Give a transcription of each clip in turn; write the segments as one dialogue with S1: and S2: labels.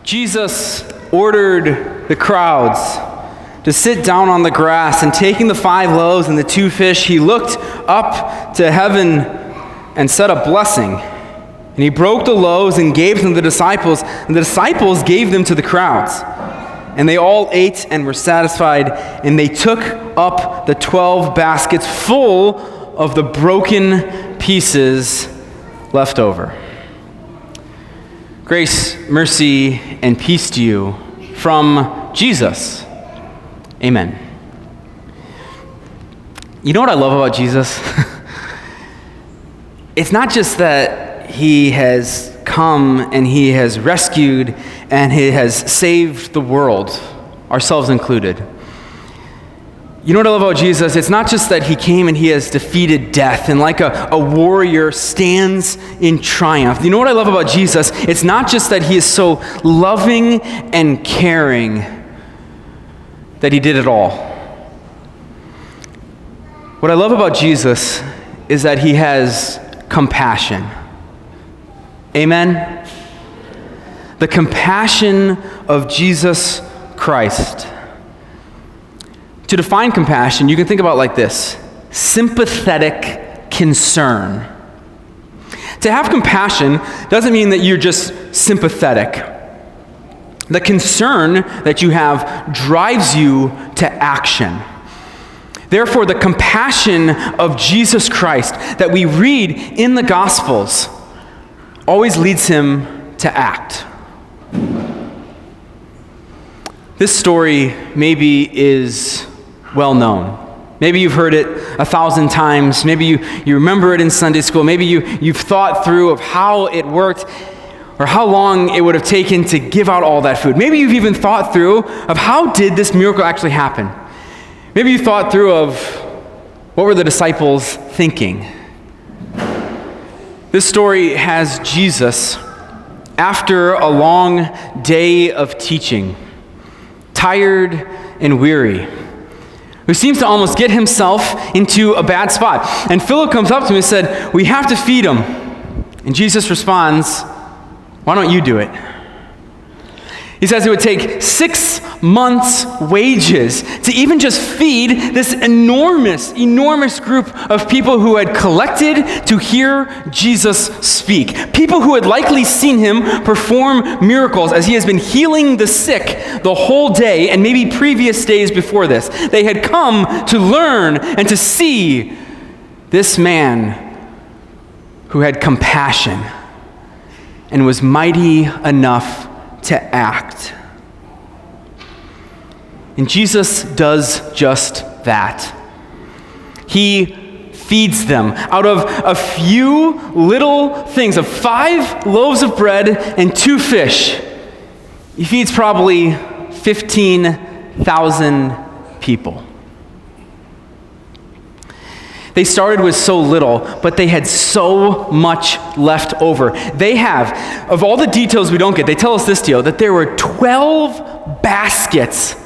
S1: Jesus ordered the crowds to sit down on the grass, and taking the 5 loaves and the 2 fish, he looked up to heaven and said a blessing. And he broke the loaves and gave them to the disciples, and the disciples gave them to the crowds. And they all ate and were satisfied, and they took up the 12 baskets full of the broken pieces left over. Grace, mercy, and peace to you from Jesus. Amen. You know what I love about Jesus? It's not just that he has come and he has rescued and he has saved the world, ourselves included. You know what I love about Jesus? It's not just that he came and he has defeated death and like a warrior stands in triumph. You know what I love about Jesus? It's not just that he is so loving and caring that he did it all. What I love about Jesus is that he has compassion. Amen? The compassion of Jesus Christ. To define compassion, you can think about it like this: sympathetic concern. To have compassion doesn't mean that you're just sympathetic. The concern that you have drives you to action. Therefore, the compassion of Jesus Christ that we read in the Gospels always leads him to act. This story maybe is well known. Maybe you've heard it 1,000 times. Maybe you remember it in Sunday school. Maybe you've thought through of how it worked or how long it would have taken to give out all that food. Maybe you've even thought through of how did this miracle actually happen. Maybe you thought through of what were the disciples thinking. This story has Jesus after a long day of teaching, tired and weary, who seems to almost get himself into a bad spot. And Philip comes up to him and said, "We have to feed him." And Jesus responds, "Why don't you do it?" He says it would take 6 months' wages to even just feed this enormous group of people who had collected to hear Jesus speak. People who had likely seen him perform miracles as he has been healing the sick the whole day and maybe previous days before this. They had come to learn and to see this man who had compassion and was mighty enough to act. And Jesus does just that. He feeds them out of a few little things, of 5 loaves of bread and 2 fish. He feeds probably 15,000 people. They started with so little, but they had so much left over. They have, of all the details we don't get, they tell us this deal, that there were 12 baskets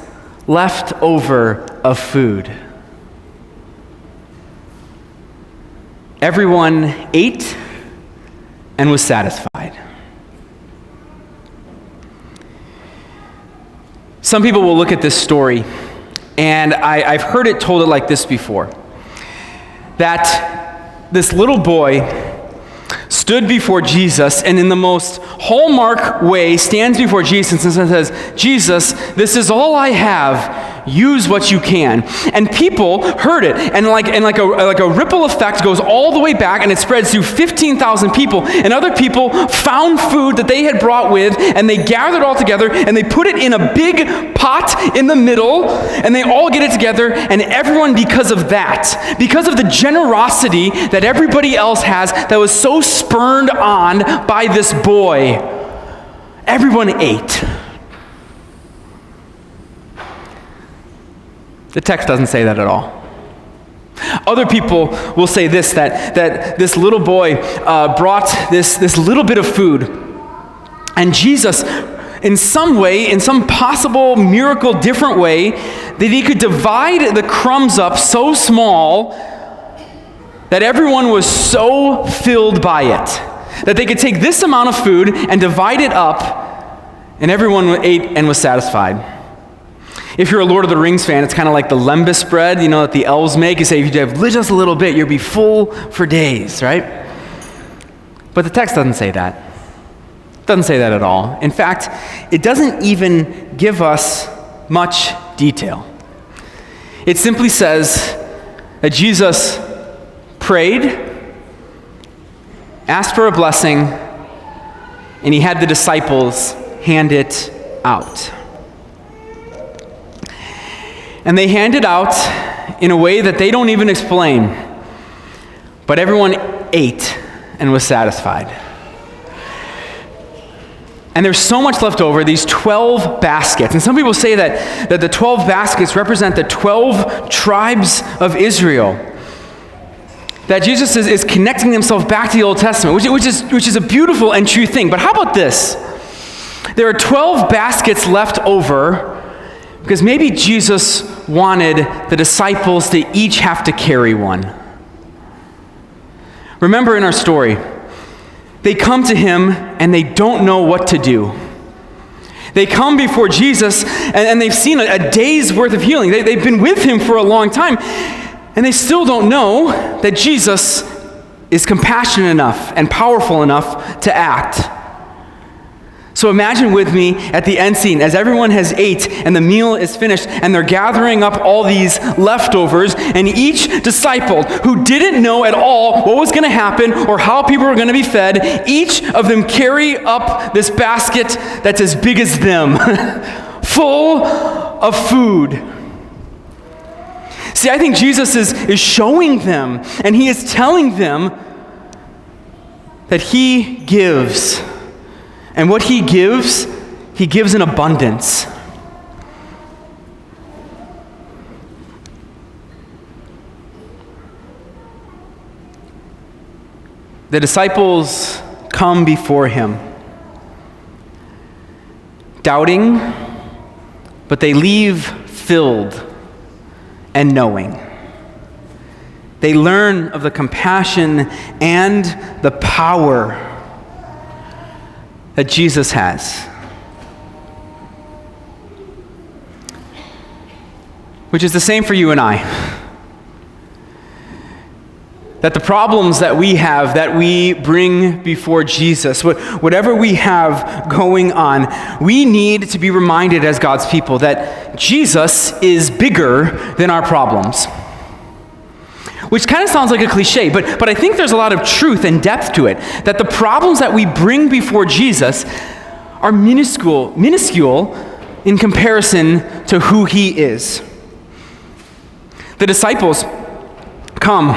S1: left over of food. Everyone ate and was satisfied. Some people will look at this story, and I've heard it told like this before. That this little boy stood before Jesus and in the most hallmark way stands before Jesus and says, "Jesus, this is all I have. Use what you can." And people heard it, and like a ripple effect goes all the way back, and it spreads through 15,000 people. And other people found food that they had brought with, and they gathered all together, and they put it in a big pot in the middle, and they all get it together. And everyone, because of that, because of the generosity that everybody else has, that was so spurned on by this boy, everyone ate. The text doesn't say that at all. Other people will say this, that this little boy brought this little bit of food, and Jesus, in some way, in some possible miracle different way, that he could divide the crumbs up so small that everyone was so filled by it, that they could take this amount of food and divide it up, and everyone ate and was satisfied. If you're a Lord of the Rings fan, it's kind of like the lembas bread, that the elves make. You say, if you have just a little bit, you'll be full for days, right? But the text doesn't say that. It doesn't say that at all. In fact, it doesn't even give us much detail. It simply says that Jesus prayed, asked for a blessing, and he had the disciples hand it out. And they hand it out in a way that they don't even explain. But everyone ate and was satisfied. And there's so much left over, these 12 baskets. And some people say that the 12 baskets represent the 12 tribes of Israel. That Jesus is connecting himself back to the Old Testament, which is a beautiful and true thing. But how about this? There are 12 baskets left over because maybe Jesus wanted the disciples to each have to carry one. Remember in our story, they come to him and they don't know what to do. They come before Jesus and they've seen a day's worth of healing. They've been with him for a long time and they still don't know that Jesus is compassionate enough and powerful enough to act. So imagine with me at the end scene as everyone has ate and the meal is finished and they're gathering up all these leftovers, and each disciple who didn't know at all what was going to happen or how people were going to be fed, each of them carry up this basket that's as big as them, full of food. See, I think Jesus is showing them and he is telling them that he gives. And what he gives in abundance. The disciples come before him, doubting, but they leave filled and knowing. They learn of the compassion and the power that Jesus has. Which is the same for you and I. That the problems that we have, that we bring before Jesus, whatever we have going on, we need to be reminded as God's people that Jesus is bigger than our problems. Which kind of sounds like a cliche, but I think there's a lot of truth and depth to it. That the problems that we bring before Jesus are minuscule in comparison to who he is. The disciples come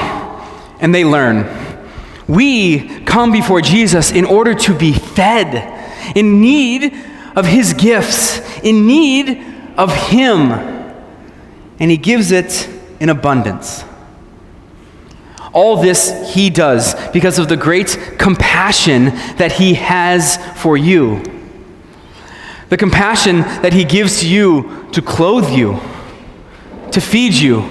S1: and they learn. We come before Jesus in order to be fed, in need of his gifts, in need of him. And he gives it in abundance. All this he does because of the great compassion that he has for you. The compassion that he gives to you to clothe you, to feed you,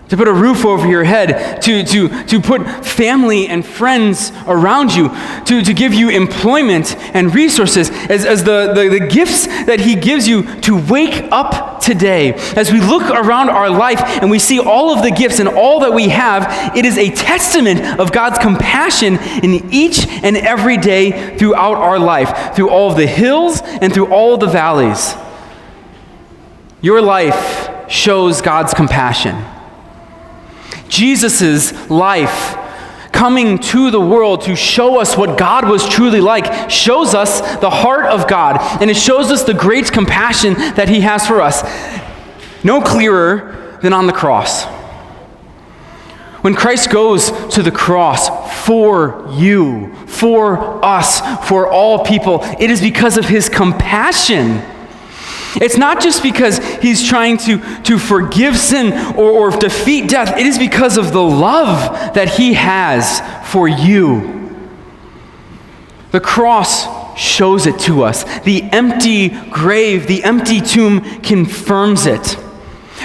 S1: to put a roof over your head, to put family and friends around you, to give you employment and resources, as the gifts that he gives you to wake up today. As we look around our life and we see all of the gifts and all that we have, it is a testament of God's compassion in each and every day throughout our life, through all of the hills and through all of the valleys. Your life shows God's compassion. Jesus' life coming to the world to show us what God was truly like shows us the heart of God, and it shows us the great compassion that he has for us. No clearer than on the cross. When Christ goes to the cross for you, for us, for all people, it is because of his compassion. It's not just because he's trying to forgive sin or defeat death. It is because of the love that he has for you. The cross shows it to us. The empty grave, the empty tomb confirms it.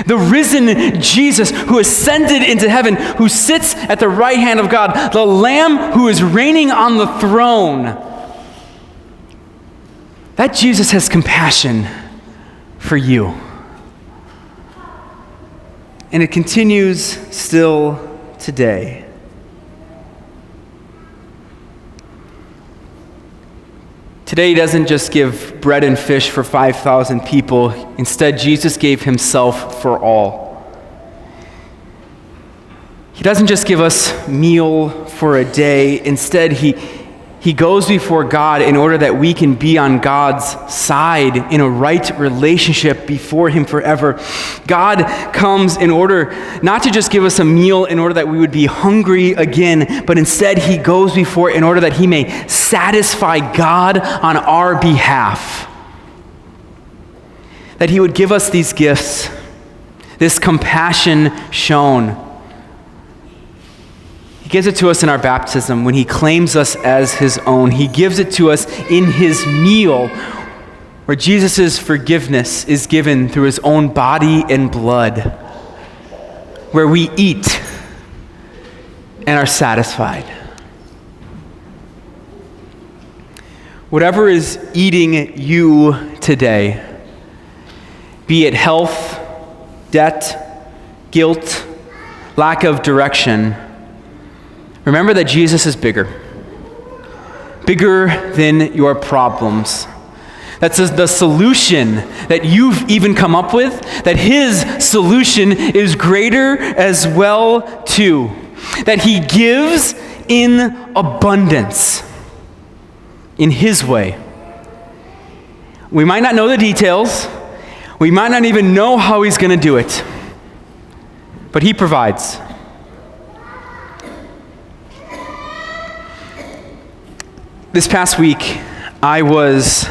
S1: The risen Jesus who ascended into heaven, who sits at the right hand of God, the Lamb who is reigning on the throne, that Jesus has compassion for you. And it continues still today. Today, he doesn't just give bread and fish for 5,000 people. Instead, Jesus gave himself for all. He doesn't just give us meal for a day. Instead, he goes before God in order that we can be on God's side in a right relationship before him forever. God comes in order not to just give us a meal in order that we would be hungry again, but instead he goes before in order that he may satisfy God on our behalf. That he would give us these gifts, this compassion shown. He gives it to us in our baptism when he claims us as his own. He gives it to us in his meal where Jesus' forgiveness is given through his own body and blood, where we eat and are satisfied. Whatever is eating you today, be it health, debt, guilt, lack of direction, remember that Jesus is bigger than your problems. That's the solution that you've even come up with, that his solution is greater as well too. That he gives in abundance, in his way. We might not know the details. We might not even know how he's going to do it. But he provides. This past week, I was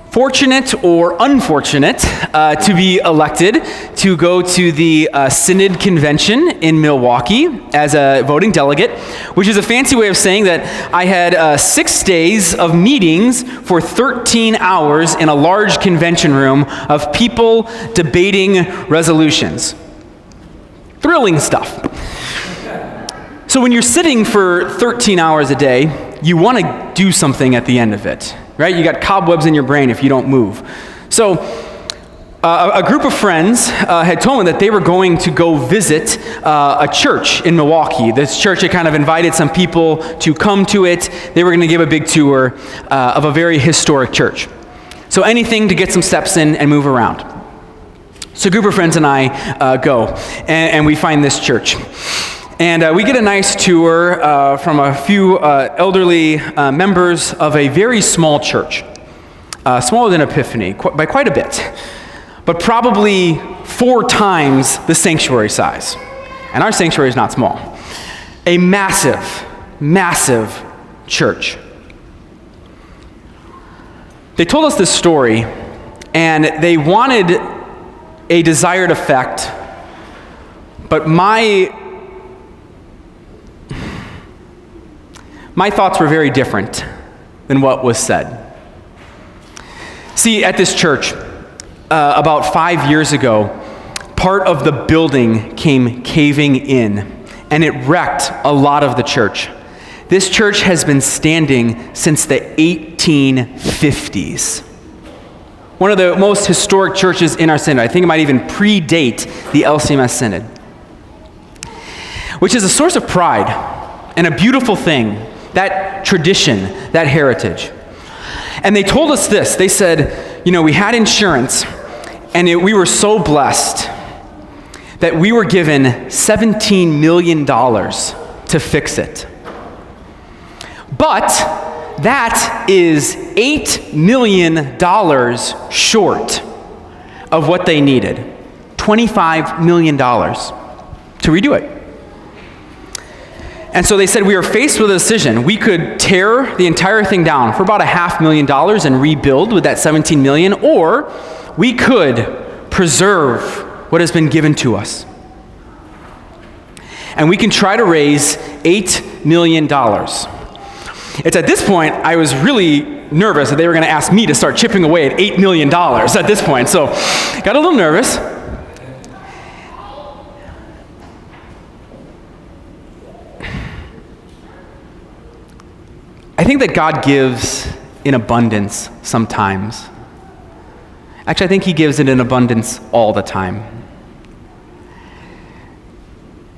S1: fortunate or unfortunate to be elected to go to the Synod Convention in Milwaukee as a voting delegate, which is a fancy way of saying that I had 6 days of meetings for 13 hours in a large convention room of people debating resolutions. Thrilling stuff. So when you're sitting for 13 hours a day, you want to do something at the end of it, right? You got cobwebs in your brain if you don't move. So a group of friends had told me that they were going to go visit a church in Milwaukee. This church had kind of invited some people to come to it. They were going to give a big tour of a very historic church. So anything to get some steps in and move around. So a group of friends and I go, and we find this church. And we get a nice tour from a few elderly members of a very small church, smaller than Epiphany, by quite a bit, but probably 4 times the sanctuary size. And our sanctuary is not small. A massive, massive church. They told us this story, and they wanted a desired effect, but my thoughts were very different than what was said. See, at this church, about 5 years ago, part of the building came caving in, and it wrecked a lot of the church. This church has been standing since the 1850s. One of the most historic churches in our synod. I think it might even predate the LCMS synod, which is a source of pride and a beautiful thing. That tradition, that heritage. And they told us this. They said, we had insurance, and we were so blessed that we were given $17 million to fix it. But that is $8 million short of what they needed. $25 million to redo it. And so they said we were faced with a decision. We could tear the entire thing down for about $500,000 and rebuild with that $17 million, or we could preserve what has been given to us. And we can try to raise $8 million. It's at this point I was really nervous that they were going to ask me to start chipping away at $8 million at this point. So got a little nervous. I think that God gives in abundance sometimes. Actually, I think he gives it in abundance all the time.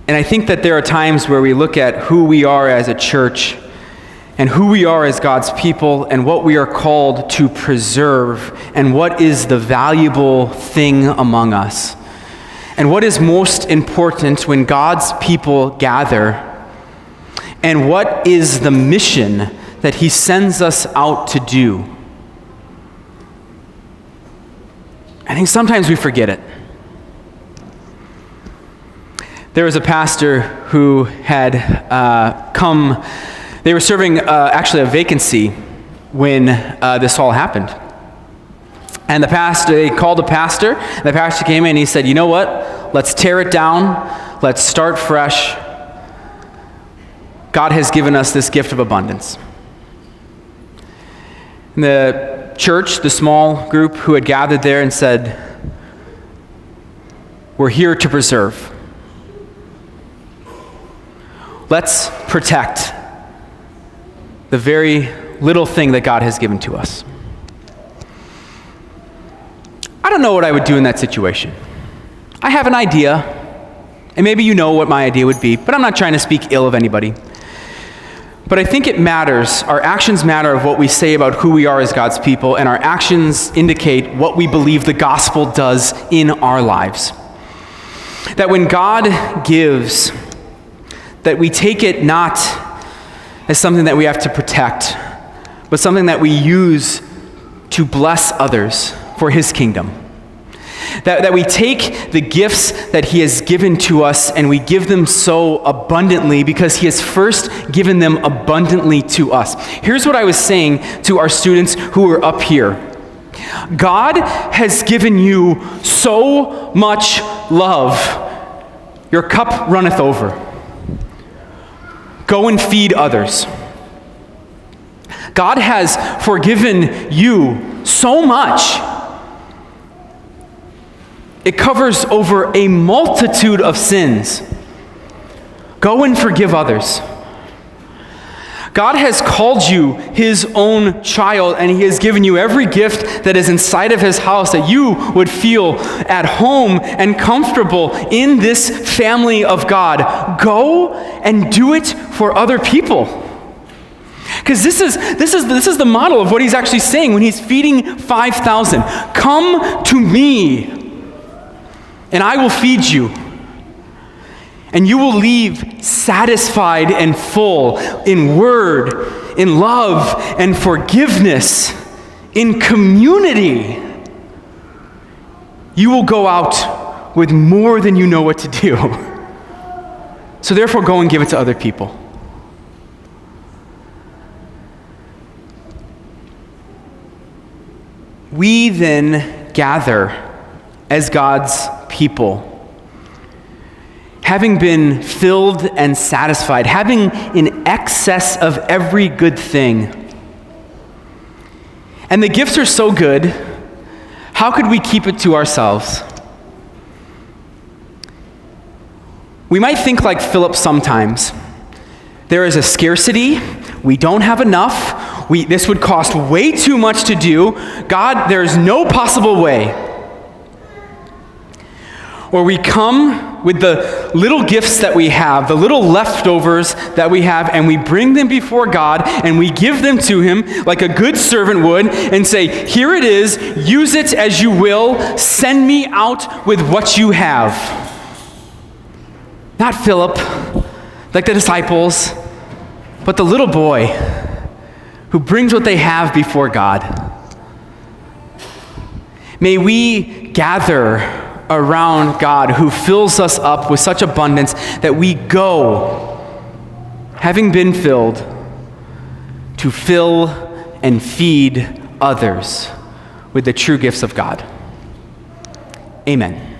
S1: And I think that there are times where we look at who we are as a church and who we are as God's people and what we are called to preserve and what is the valuable thing among us. And what is most important when God's people gather, and what is the mission that he sends us out to do. I think sometimes we forget it. There was a pastor who had come, they were serving actually a vacancy when this all happened. And they called the pastor, and the pastor came in and he said, you know what? Let's tear it down. Let's start fresh. God has given us this gift of abundance. And the church, the small group who had gathered there and said, we're here to preserve. Let's protect the very little thing that God has given to us. I don't know what I would do in that situation. I have an idea, and maybe you know what my idea would be, but I'm not trying to speak ill of anybody. But I think it matters, our actions matter of what we say about who we are as God's people, and our actions indicate what we believe the gospel does in our lives. That when God gives, that we take it not as something that we have to protect, but something that we use to bless others for his kingdom. That we take the gifts that he has given to us and we give them so abundantly because he has first given them abundantly to us. Here's what I was saying to our students who were up here. God has given you so much love. Your cup runneth over. Go and feed others. God has forgiven you so much. It covers over a multitude of sins. Go and forgive others. God has called you his own child, and he has given you every gift that is inside of his house that you would feel at home and comfortable in this family of God. Go and do it for other people. Because this is the model of what he's actually saying when he's feeding 5,000. Come to me, and I will feed you. And you will leave satisfied and full in word, in love, and forgiveness, in community. You will go out with more than you know what to do. So therefore, go and give it to other people. We then gather as God's people, having been filled and satisfied, having in excess of every good thing. And the gifts are so good, how could we keep it to ourselves? We might think like Philip sometimes. There is a scarcity, we don't have enough, this would cost way too much to do. God, there is no possible way. Or we come with the little gifts that we have, the little leftovers that we have, and we bring them before God, and we give them to him like a good servant would, and say, here it is, use it as you will, send me out with what you have. Not Philip, like the disciples, but the little boy who brings what they have before God. May we gather around God who fills us up with such abundance that we go, having been filled, to fill and feed others with the true gifts of God. Amen.